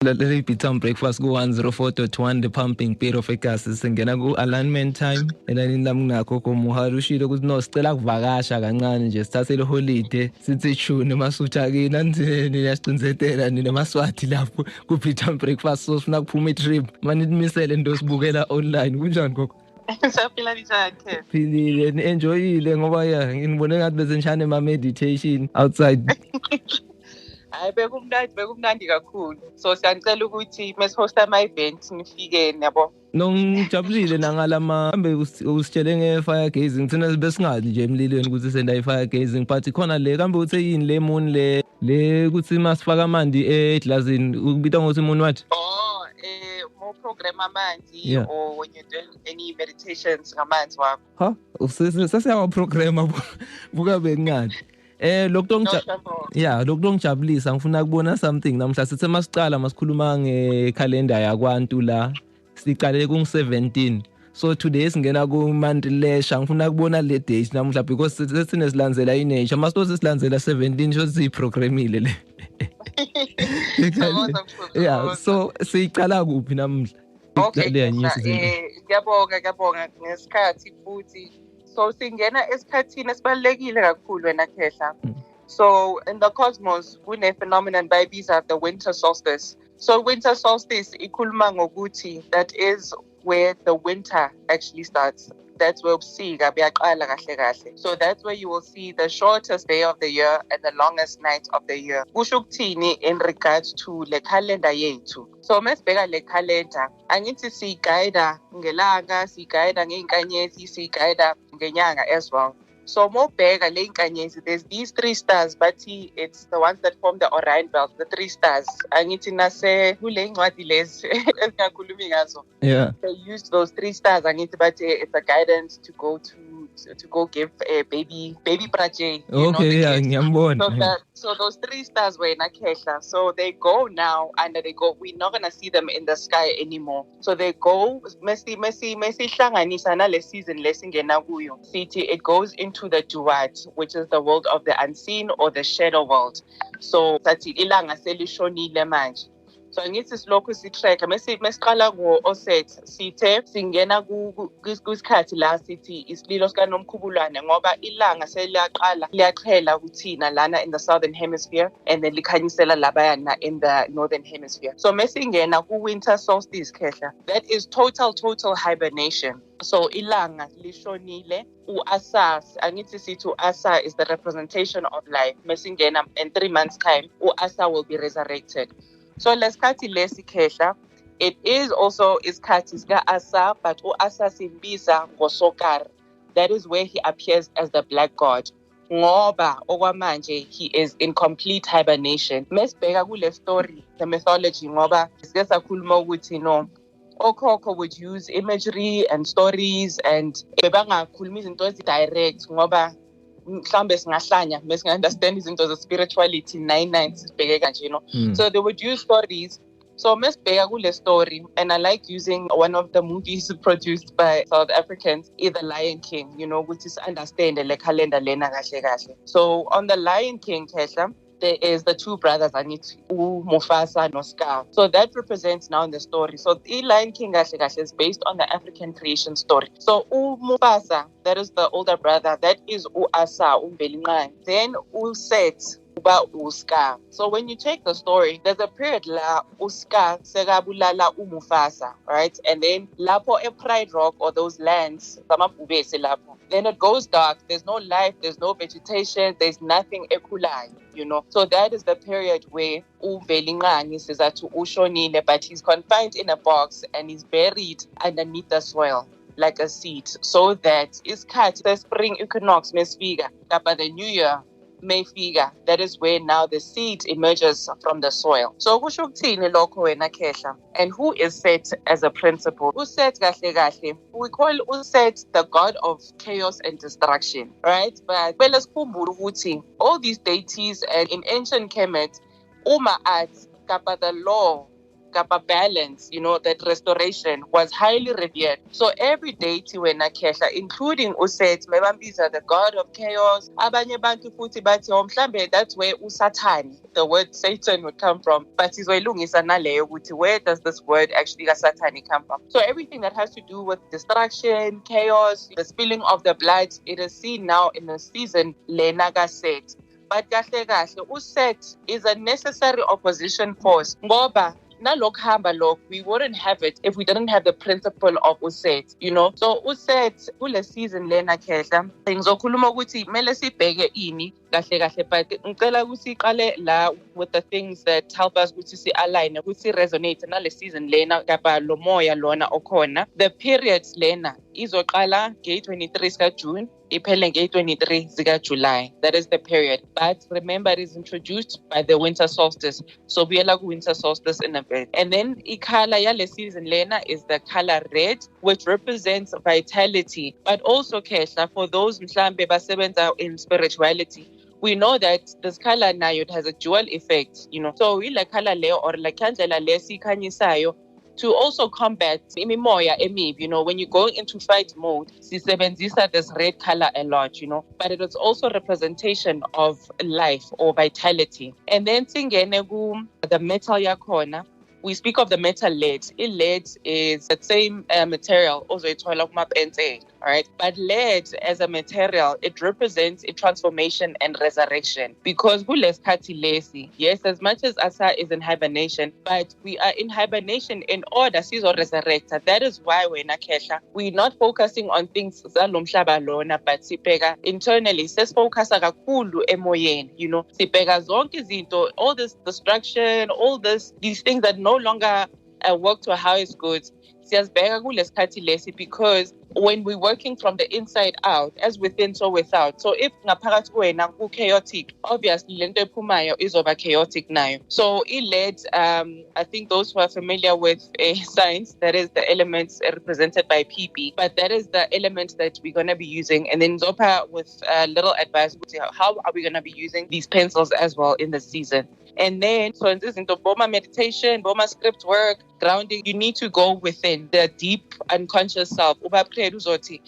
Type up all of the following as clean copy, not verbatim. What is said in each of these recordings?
Leli Bitam breakfast ku-104.1 the pumping beat of egasi singena ku-alignment time elalini lami nakho komuhari ushilo ukuthi no sicela kuvakasha kancane nje sithathe le holiday sithi tune masutha kini anzeni yasicinzetela nina maswathi lapho ku-Bitam breakfast so sifuna kuphuma i-trip manje nimisele into sibukela online kunjani gogo? Saphila njani ke? Philile ni-enjoyile ngoba ngibone ngathi bezenishane ma-meditation outside. Hayi bekumnandi kakhulu. So siyanicela ukuthi mesihosta ama-event nifike yabo. Ngijabulile nangalama hambe usitshele nge-fire gazing thina besingazi nje emlilweni ukuthi senda i-fire gazing but khona le kambe uthi yini le moon le ukuthi masifaka amanzi eglazini ukubita ngokuthi moon what? More program amanzi or when you're doing any meditations ngamanzi wakho. Ha sesiyawa program buka bengathi. Lokho ngijabulisa ngifuna ukubona something namhla sithe masiqala masikhuluma ngekhalenda yakwantu la siqale ku-17 so today singena ku-month leisure ngifuna ukubona le date namhla because sesine silandzela i-nature masito sisilandzela 17 sho siyiprogramile le so siyiqala kuphi namhla? Okay, ngiyabonga ngesikhathi futhi so singena esikhathini esibalulekile kakhulu wena Khehla. So in the cosmos kune-phenomenon bayibiza the winter solstice. So winter solstice ikhuluma ngokuthi that is where the winter actually starts. That's where ubusika buyaqala kahle kahle. So that's where you will see the shortest day of the year and the longest night of the year. Kusho ukuthini in regards to le calendar yethu. So mesibheka le calendar, angithi siyigayida ngelanga, siyigayida ngeinkanyezi, siyigayida ngenyanga as well. So mobheka le inkanyezi, there's these 3 stars, but it's the ones that form the Orion belt, the 3 stars. Angithi nase kule incwadi lezi esingakhulumi ngazo. Yeah. They used those 3 stars, angithi but it's a guidance to go give a baby praje. Okay, ngiyambona. So those 3 stars were in Khehla. So they go now and they go, we're not going to see them in the sky anymore. So they go, mesi hlanganisa na le season lesingena kuyo. Sithi it goes into the duat, which is the world of the unseen or the shadow world. So sathi ilanga selishonile manje. So ngithi silokhu sitrack mesiqala ngo-Oset sithe singena kwisikhathi la sithi isililo sikaNomkhubulwane ngoba ilanga liyaqhela kuthina lana in the southern hemisphere and then likhanyisela labayana in the northern hemisphere. So mesingena ku-winter solstice Khehla, that is total hibernation. So ilanga lishonile, u-Asa, angithi sithi u-Asa is the representation of life. Mesingena in 3 months time, u-Asa will be resurrected. So lesikhathi lesi Khehla, it is also isikhathi sika-Asa, but u-Asa simbiza ngoSokar. That is where he appears as the black god. Ngoba okwamanje he is in complete hibernation. Mesibheka kule story, the mythology, ngoba sike sakhuluma ukuthi okhokho would use imagery and stories and bebangakhuluma izinto ezi-direct ngoba mhlambe singahlanya mesinga-understand izinto ze-spirituality 99 sibheke kanje So they would use stories. So mesibheka kule story, and I like using one of the movies produced by South Africans, The Lion King, which is understand le calendar lena kahle kahle. So on The Lion King Khehla, there is the 2 brothers, Angithi, Mufasa no Scar. So that represents now in the story. So the Lion King is based on the African creation story. So Mufasa, that is the older brother, that is Asa, Umbelincane. Then Set, about Scar. So when you take the story, there's a period la Scar segabulala Mufasa, right? And then lapo e Pride Rock or those lands, then it goes dark. There's no life, there's no vegetation, there's nothing ekulai, So that is the period where Uvelingani says that ushonile, but he's confined in a box and he's buried underneath the soil like a seed, so that iskhathi the spring equinox mesfika, but the new year may figure, that is where now the seed emerges from the soil. So kusho ukuthini lokho wena Khehla? And who is Set as a principle? Uset kahle kahle, we call Uset the god of chaos and destruction, right? But sikhumbule ukuthi all these deities and in ancient Kemet, uma at kapa the law kapa balance, that restoration was highly revered. So every deity wena Khehla, including uSet, mebambiza the god of chaos, abanye bantu futhi bathi mhlambe that's where uSatan, the word Satan would come from, but sizoyilungisa naleyo ukuthi where does this word actually kaSathani come from? So everything that has to do with destruction, chaos, the spilling of the blood, it is seen now in the season lena kaSet. But kahle kahle uSet is a necessary opposition force ngoba nalokuhamba lokho, we wouldn't have it if we didn't have the principle of uSet, So uSet kule season lena Khehla, ngizokhuluma ukuthi kumele sibheke ini kahle kahle, but ngicela ukuthi iqale la with the things that help us ukuthi si-align, ukuthi resonate nale season lena kapa lo moya lona okhona. The periods lena izoqala nge-23 sika-June, iphele nge-23 zika-July. That is the period. But remember, it is introduced by the winter solstice. So buyela ku-winter solstice in a bit. And then ikhala yale season lena is the color red, which represents vitality. But also, Khehla, for those mhlambe basebenza in spirituality, we know that this color now, it has a dual effect, So ile color leyo or la kandlela le sikhanyisayo to also combat imimoya emibi, when you go into fight mode, sisebenzisa this red color a lot, but it is also representation of life or vitality. And then singene ku the metal yakhona. We speak of the metal lead. Lead is the same material, also all right? But lead as a material, it represents a transformation and resurrection. Because yes, as much as Asa is in hibernation, but we are in hibernation in order to resurrect. That is why we're not focusing on things zalomhlaba lona, but sipeka internally, sesifocus kakhulu emoyeni, sipeka zonke izinto, all this destruction, all these things that no longer work to our highest goods. Because when we're working from the inside out, as within, so without. So if ngaphakathi kuwena chaotic, obviously lento ephumayo izoba chaotic nayo. So it I think those who are familiar with science, that is the elements represented by PP, but that is the element that we're going to be using. And then Zopa with a little advice, how are we going to be using these pencils as well in the season? And then, so in this into Boma meditation, Boma script work, grounding, you need to go within the deep unconscious self.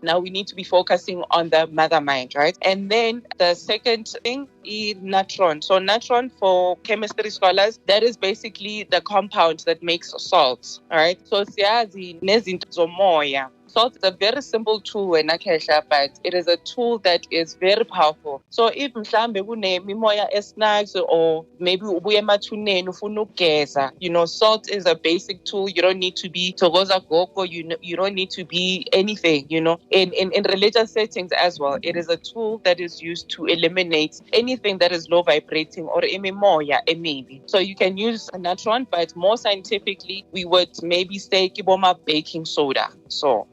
Now we need to be focusing on the mother mind, right? And then the second thing is natron. So natron for chemistry scholars, that is basically the compound that makes salts, all right? So siyazi nezinto zomoya. Salt is a very simple tool in Akhehla, but it is a tool that is very powerful. So if mhlambe kunemimoya esnags or maybe ubuye emathuneni ufuna ukugeza, salt is a basic tool. You don't need to be togoza goko, you don't need to be anything, In religious settings as well, it is a tool that is used to eliminate anything that is low vibrating or imimoya emibi. So you can use a natron, but more scientifically, we would maybe say kiboma baking soda. So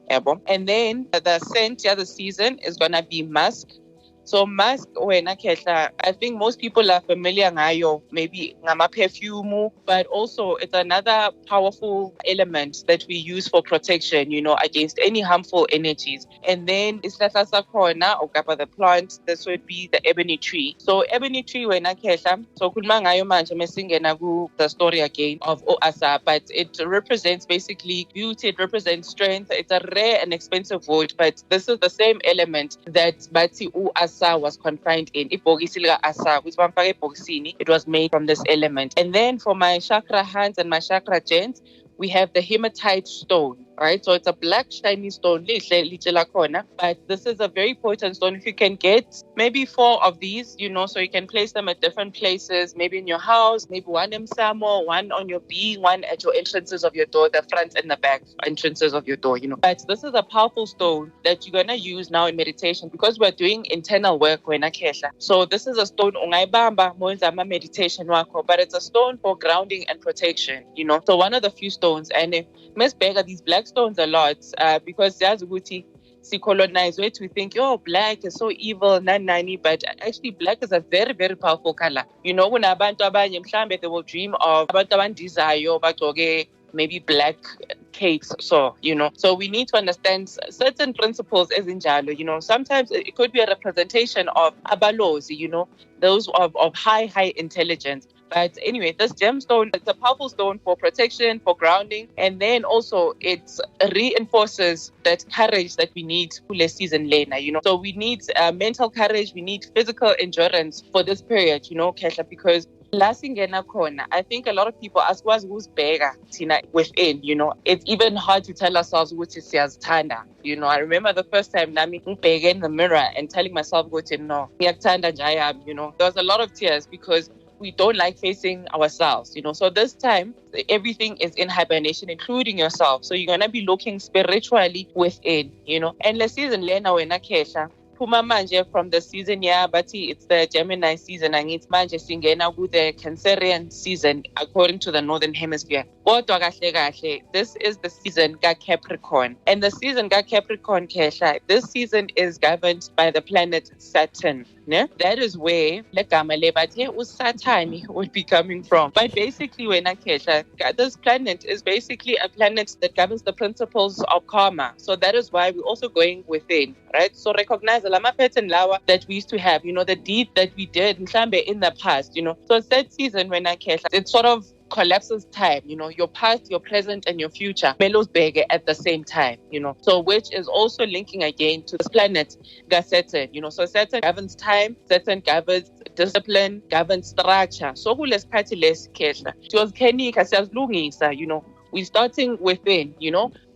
and then the scent, the season is gonna be musk. So musk, I think most people are familiar ngayo, maybe ngama perfume, but also it's another powerful element that we use for protection, against any harmful energies. And then isihlahla sakhona, or the plant, this would be the ebony tree. So ebony tree, so khuluma ngayo manje mesingena ku the story again of Oasa, but it represents basically beauty, it represents strength. It's a rare and expensive wood, but this is the same element that Bati Uasa was confined in. It was made from this element. And then for my chakra hands and my chakra gens, we have the hematite stone. Right, so it's a black shiny stone, but this is a very potent stone. If you can get maybe 4 of these, so you can place them at different places, maybe in your house, maybe one in Samo, one on your being, one at your entrances of your door, the front and the back entrances of your door, But this is a powerful stone that you're gonna use now in meditation because we're doing internal work when Akhehla. So this is a stone ungaibamba moenzama meditation wako, but it's a stone for grounding and protection, So one of the few stones, and Miss Beggar, these black stones a lot because there's Guti colonize where we think, black is so evil, nani, but actually black is a very, very powerful color. When abantu abanye mhlambe they will dream of abantu abandizayo bagcoke maybe black capes. So we need to understand certain principles as in Jalo. Sometimes it could be a representation of abalozi, those of high intelligence. But anyway, this gemstone, it's a powerful stone for protection, for grounding, and then also it reinforces that courage that we need kule season lena, So we need mental courage, we need physical endurance for this period, Kehla, because la singena khona, I think a lot of people asikwazi ukuzibheka thina within, It's even hard to tell ourselves ukuthi siyazithanda. I remember the first time nami ngibheke in the mirror and telling myself ukuthi no, ngiyakuthanda nje I am, There was a lot of tears because we don't like facing ourselves, So this time, everything is in hibernation, including yourself. So you're going to be looking spiritually within, And the season lena wena Kehla, phuma manje from the season but it's the Gemini season and it's manje singena ku the Cancerian season according to the northern hemisphere. Kodwa kahle kahle, this is the season ka Capricorn. And the season ka Capricorn Kehla, this season is governed by the planet Saturn. Yeah? That is where le gama le bathe uSathani would be coming from. But basically wena Kehla, this planet is basically a planet that governs the principles of karma. So that is why we're also going within, right? So recognize the lama pattern lawa that we used to have, the deed that we did mhlambe in the past, So that season wena Kehla, it sort of collapses time, your past, your present, and your future, Melosbege at the same time, So which is also linking again to this planet, Saturn, So Saturn governs time, Saturn governs discipline, governs structure. So who let's party less Kehla. Just Kenika says Lungisa, we're starting within,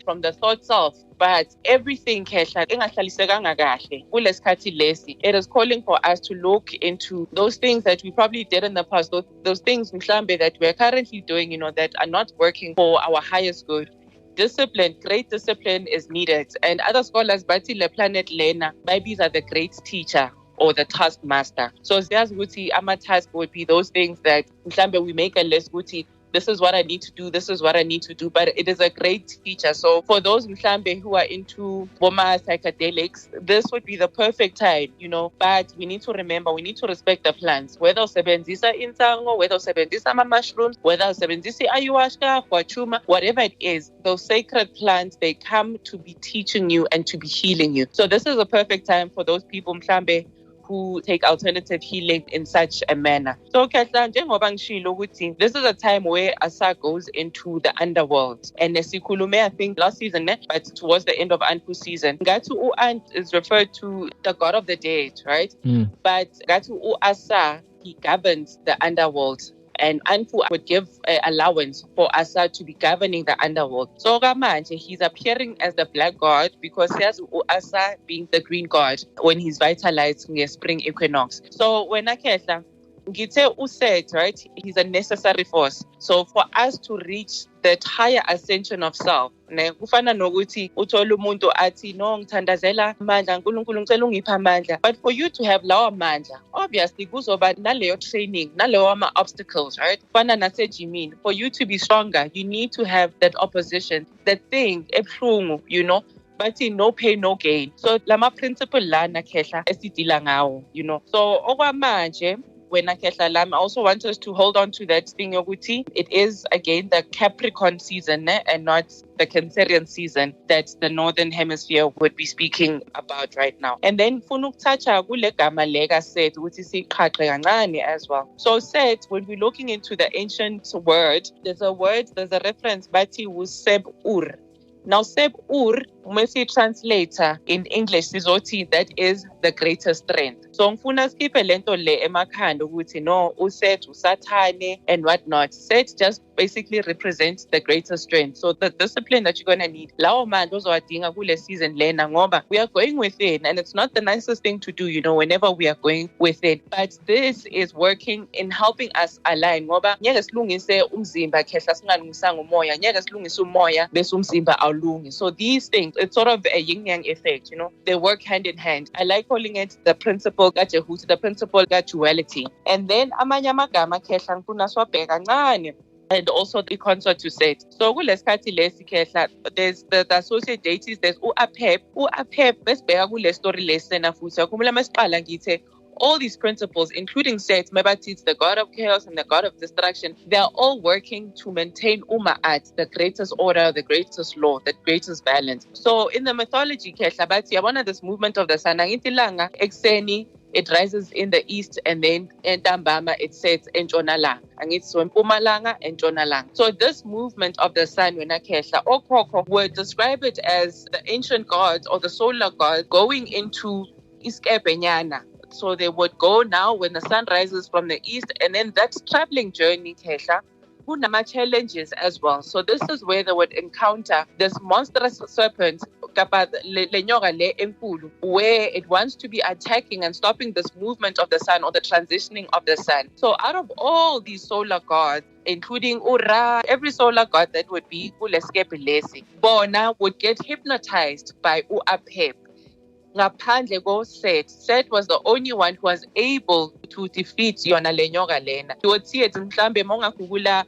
from the thought self. But everything Kehla engahlalisekanga kahle kulesikhathi lesi, it is calling for us to look into those things that we probably did in the past, those things mhlambe that we're currently doing, that are not working for our highest good. Discipline, great discipline is needed. And other scholars bathi le planet lena, babies are the great teacher or the taskmaster. So siyazi ukuthi ama-task would be those things that mhlambe we make a list ukuthi this is what I need to do, this is what I need to do, but it is a great feature. So for those mhlambe who are into Boma psychedelics, this would be the perfect time, but we need to remember, we need to respect the plants, whether usebenzisa insango, whether usebenzisa ama-mushrooms, whether usebenzisa ayahuasca, huachuma, whatever it is, those sacred plants, they come to be teaching you and to be healing you. So this is a perfect time for those people mhlambe who take alternative healing in such a manner. So Kehla, njengoba ngishilo ukuthi this is a time where Asa goes into the underworld. And Nesikulume, I think last season, but towards the end of Anpu season, Gatu Uant is referred to the god of the dead, right? But Gatu Uasa, he governs the underworld. And Anpu would give allowance for Asa to be governing the underworld. So Gamanje, he's appearing as the black god because he has Asa being the green god when he's vitalized in the spring equinox. So when Akehla, Ngithe uset, right? He's a necessary force. So for us to reach that higher ascension of self, kufana nokuthi uthola umuntu athi no ngithandazela amandla uNkulunkulu ngicela ungiphe amandla, but for you to have lawa mandla, obviously kuzoba naleyo training, naleyo ama obstacles, right? Kufana nasejimini, for you to be stronger, you need to have that opposition, that thing ebuhlungu, but no pain, no gain. So lama principle lana Kehla esidila ngawo, So okwamanje when I also want us to hold on to that thing yokuthi it is again the Capricorn season and not the Cancerian season that the northern hemisphere would be speaking about right now. And then funa ukuthatha kule gama leka Set ukuthi siqhaqhe kancane as well. So Set, when we're looking into the ancient word, there's a reference bathi Seb-Ur. Now, Seb-Ur, Messi translator in English, Sizoti, that is the greatest strength. So, ngifuna skip lento le emakhanda ukuthi no, uSet, uSathane, and whatnot. Set just basically represents the greatest strength. So, the discipline that you're going to need, lawo manje ozowadinga kule season lena ngoba we are going within, and it's not the nicest thing to do, whenever we are going within. But this is working in helping us align ngoba ngeke silungise umzimba Kehla singalungisanga umoya, ngeke silungise umoya bese umzimba awulungi. So these things, it's sort of a yin-yang effect, they work hand in hand. I like calling it the principle kaJehuti, the principle kaduality. And then amanye amagama Kehla ngifuna siwabheka kancane, and also the consort to Set. So kulesikhathi lesi Kehla, there's the associate deities, there's uApep. uApep besibheka kule story lesena futhi akhumbula masiqala ngithe all these principles, including Set, Mebati, the god of chaos and the god of destruction, they are all working to maintain Uma'at, the greatest order, the greatest law, the greatest balance. So in the mythology, Kehla, Bati, I wanted this movement of the sun, Nangitilanga, Ekseni, it rises in the east, and then entambama it sets entshonalanga. Angithi so empumalanga entshonalanga. So this movement of the sun, wena Khehla, okhokho would describe it as the ancient gods or the solar gods going into iskepenyana. So they would go now when the sun rises from the east, and then that traveling journey, Khehla, kunama challenges as well. So this is where they would encounter this monstrous serpent, where it wants to be attacking and stopping this movement of the sun or the transitioning of the sun. So out of all these solar gods, including Ura, every solar god that would be kuleskepilesi, bona would get hypnotized by Uapep. Ngaphandle ko-Set. Set was the only one who was able to defeat yona le nyoka lena. You would see it mhlambe mongakugula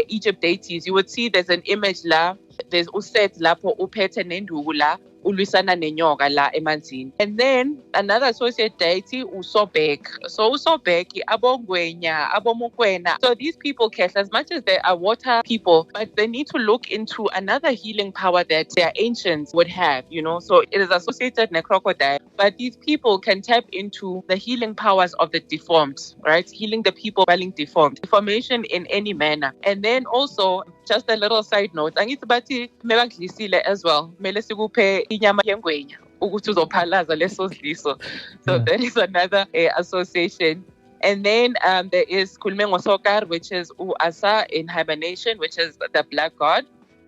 Egypt deities. You would see there's an image la, there's uSet lapho uphethe nenduku la ulwisana nenyoka la emanzini. And then another associate deity uSobek. So uSobek, abongwenya, abomokwena. So these people, Kesh, as much as they are water people, but they need to look into another healing power that their ancients would have, you know. So it is associated with crocodile, but these people can tap into the healing powers of the deformed, right? Healing the people feeling deformed, deformation in any manner. And then also, just a little side note, angithi bathi mebangidlisile as well, mele sikuphe inyama yengwenya ukuthi uzophalaza leso sidliso. So that is another association. And then there is Kulmengo Sokar, which is Uasa in hibernation, which is the black god.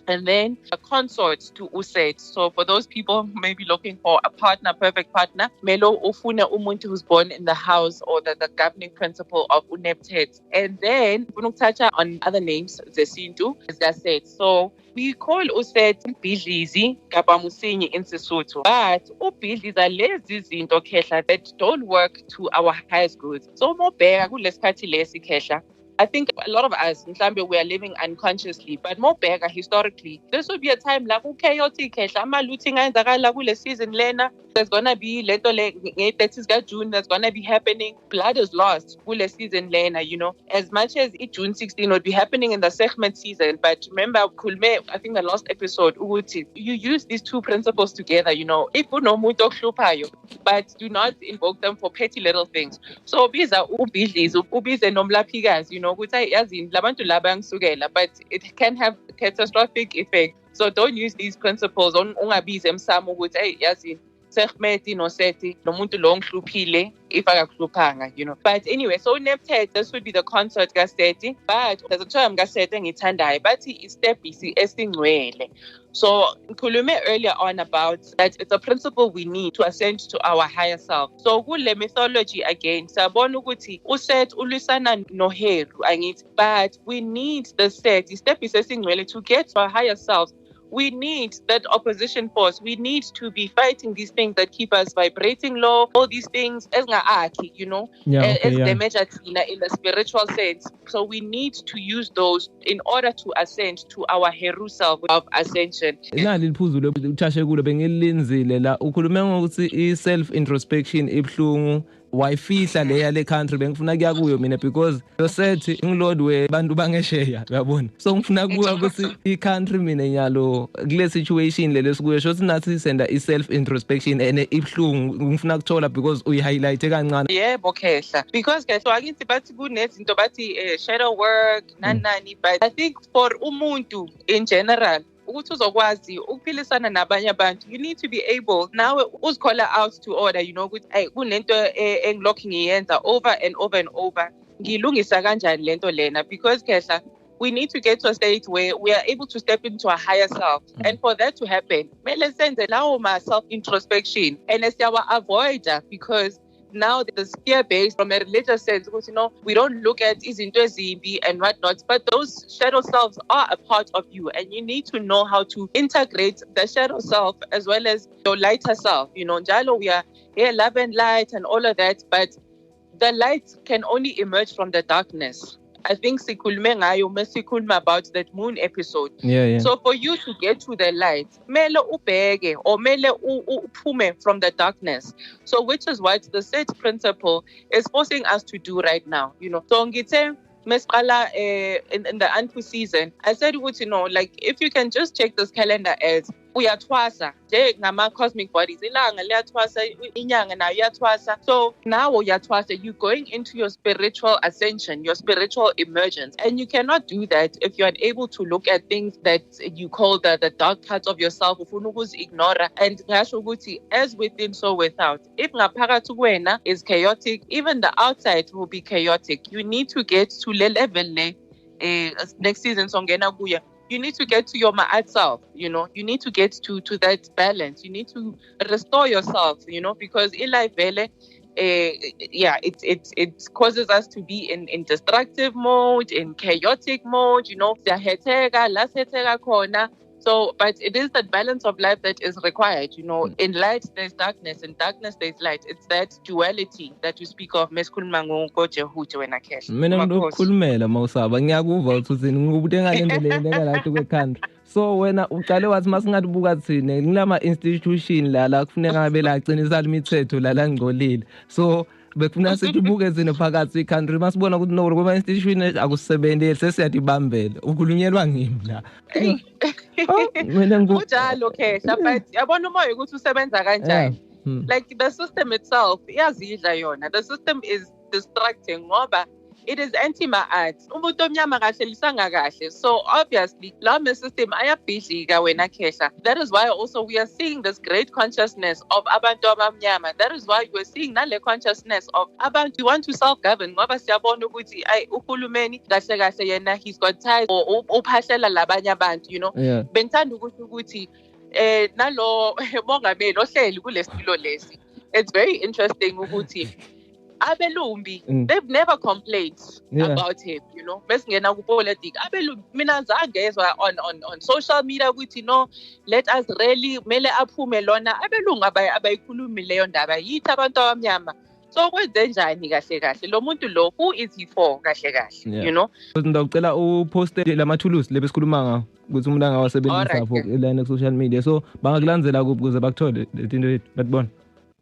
And then a consort to Uset. So for those people who may be looking for a partner, perfect partner, Melo Ufuna Umuntu, who's born in the house or the governing principle of Uneptet. And then Funuktacha on other names, Zesintu, as I said. So we call Uset Bidlizi Kapamusinyi in Sesotho. But Ubidlizi are lezi zinto Khehla that don't work to our highest goods. So more bega kulesikhathi lesi Khehla. I think a lot of us, mhlambe, we are living unconsciously, but more bigger historically, this would be a time like chaotic. Looting kule season lena. There's gonna be leto le 30th June. That's gonna be happening. Blood is lost. Kule season lena, you know. As much as June 16 would be happening in the segment season, but remember, Kulme, I think the last episode, you use these two principles together. You know, if you know muto khlupayo, but do not invoke them for petty little things. So biza ubidlizi, ubize nomlaphikazi, you know. But it can have catastrophic effect. So don't use these principles. Ungabize emsamo ukuthi yazi sehmeti no seti nomuntu lo ngihluphile if akakluphanga, you know. But anyway, so Neptet, this would be the consort kaseti, but there's a term kaseti ngithandayo bathi istebhisi esingcwele. So Nkulume earlier on about that it's a principle we need to ascend to our higher self. So kule mythology again, sabona ukuthi uSet ulwisana noHeru angithi, but we need the Set, istebhisi esingcwele, to get to our higher selves. We need that opposition force. We need to be fighting these things that keep us vibrating low, all these things, as you know, as damage in the spiritual sense. So we need to use those in order to ascend to our Heru self of ascension. Self-introspection ibhlungu wayifihla leya le country bengifuna kuya kuyo mina because yosethi ngilord we bantu bangesheya uyabona, so ngifuna kuya ukuthi I country mina nyalo kule situation le lesikuyo shothi nathi senda I self introspection ene ibhlungu ngifuna kuthola because uyi highlight kancane. Yebo Khehla, because ke so akithi bathi kunezinto bathi shadow work nani, but I think for umuntu in general ukuthi uzokwazi ukuphilisana nabanye abantu, you need to be able nawe uzikhola out to order, you know, ukuthi hey kunento engilokhu ngiyenza over and over and over, ngilungisa kanjani lento lena, because Khehla, we need to get to a state where we are able to step into a higher self. And for that to happen, mele senze lawo ma self introspection and siyawa avoid because now there's fear-based from a religious sense, because, you know, we don't look at izinto ezimbi and whatnot, but those shadow selves are a part of you, and you need to know how to integrate the shadow self as well as your lighter self. You know, Njalo, we are here, love and light and all of that, but the light can only emerge from the darkness. I think sikhulume ngayo mesikhuluma about that moon episode. Yeah. So for you to get to the light, mele ubheke or mele uphume from the darkness. So which is what the Set principle is forcing us to do right now. You know, so ngithe mesqala in the Anpu season, I said, you know, like if you can just check this calendar as uyathwasa nje ngama-cosmic bodies. Ilanga liyathwasa, inyanga nayo iyathwasa. So now uyathwasa, you're going into your spiritual ascension, your spiritual emergence. And you cannot do that if you're unable to look at things that you call the dark parts of yourself, ufuna ukuzi-ignora. And ngasho ukuthi as within, so without. If ngaphakathi kuwena is chaotic, even the outside will be chaotic. You need to get to le level next season songena kuya. You need to get to your ma'at self, you know. You need to get to that balance. You need to restore yourself, you know, because life vele, it causes us to be in destructive mode, in chaotic mode, you know. So, but it is that balance of life that is required, you know. In light, there's darkness. In darkness, there's light. It's that duality that you speak of. Mina ngizokukhulumela mawusaba ngiyakuva ukuthi ngikubude ngalendlela ngalathi kwekhanda. So wena uqale wathi masingabuka thine ngilama institution la kufuneka ngabe la aqinisa imithetho la ngcolile. So bekufuna sithi ubuke zine phakathi country masibona ukuthi no kuma institution akusebenzeli sesiyadibambela ukhulunyelwa ngimi la. Mina njalo Khehla, but yabona umoya ukuthi usebenza kanjani. Like the system itself iyazidla yona. The system is distracting ngoba it is anti-ma'at. Umuntu omnyama kahle lisanga kahle. So obviously, la system ayabhidlika wena Khehla. That is why also we are seeing this great consciousness of abantu abamnyama. That is why we are seeing nale consciousness of abantu want to self-govern. Ngoba siyabona ukuthi uhulumeni kahle kahle yena he's got ties or uphahlela labanye abantu, you know. Bengithanda ukuthi nalo mongameli ohleli kulesilo lesi. It's very interesting ukuthi Abelumbi, they've never complained about him, you know. Mesingena ku politics. Abelumbi mina zangezwa on social media ukuthi no, let us really mele aphume lona. Abelungu abayikhulumi leyo ndaba yithi abantu abamnyama. So kwenze njani kahle kahle lo muntu lo, who is he for kahle kahle, you know. Ngicela uposte lama tools lebesikhuluma ngawo ukuthi umuntu angawasebenzisa for line social media. So bangakulandzela kuphi ukuze bakuthole letinto batibona.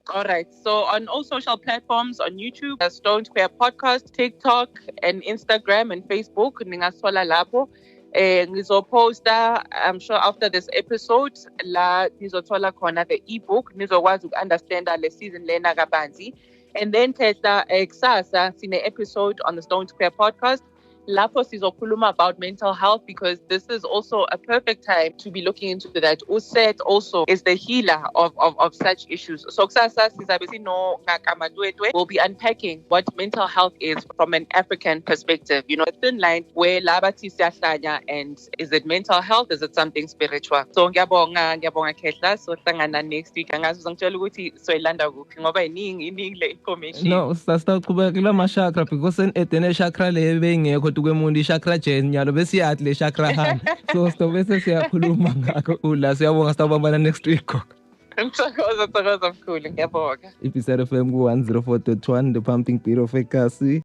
All right. So on all social platforms, on YouTube, Stoned Queer Podcast, TikTok, and Instagram and Facebook, ningaswala lapho. Nizoposta, I'm sure after this episode, la nizothola khona the ebook, nizokwazi understand le season lena kabanzi. And then Khehla kusasa sine episode on the Stoned Queer Podcast. Lapho sizokhuluma about mental health because this is also a perfect time to be looking into that. Uset also is the healer of such issues. So kusasa sizabe sino ngakamadwedwe. We'll be unpacking what mental health is from an African perspective. You know, a thin line where labathi siyahlanya and is it mental health? Is it something spiritual? So ngiyabonga Khehla. So hlangana next week. Angazi uzangitshela ukuthi soyilanda kuphi ngoba iningi le information. No, sasaqhubeka kula mashakra because etene chakra le bengekho kwemundi chakra jen nyalo besiyathi le chakra han. So bese siyakhuluma ngakho ula siyabonga sitawubambana next week. Ngithokoza mkhulu ngiyabonga. Episode FM ku 104.1 The Pumping Beat of Ekasi.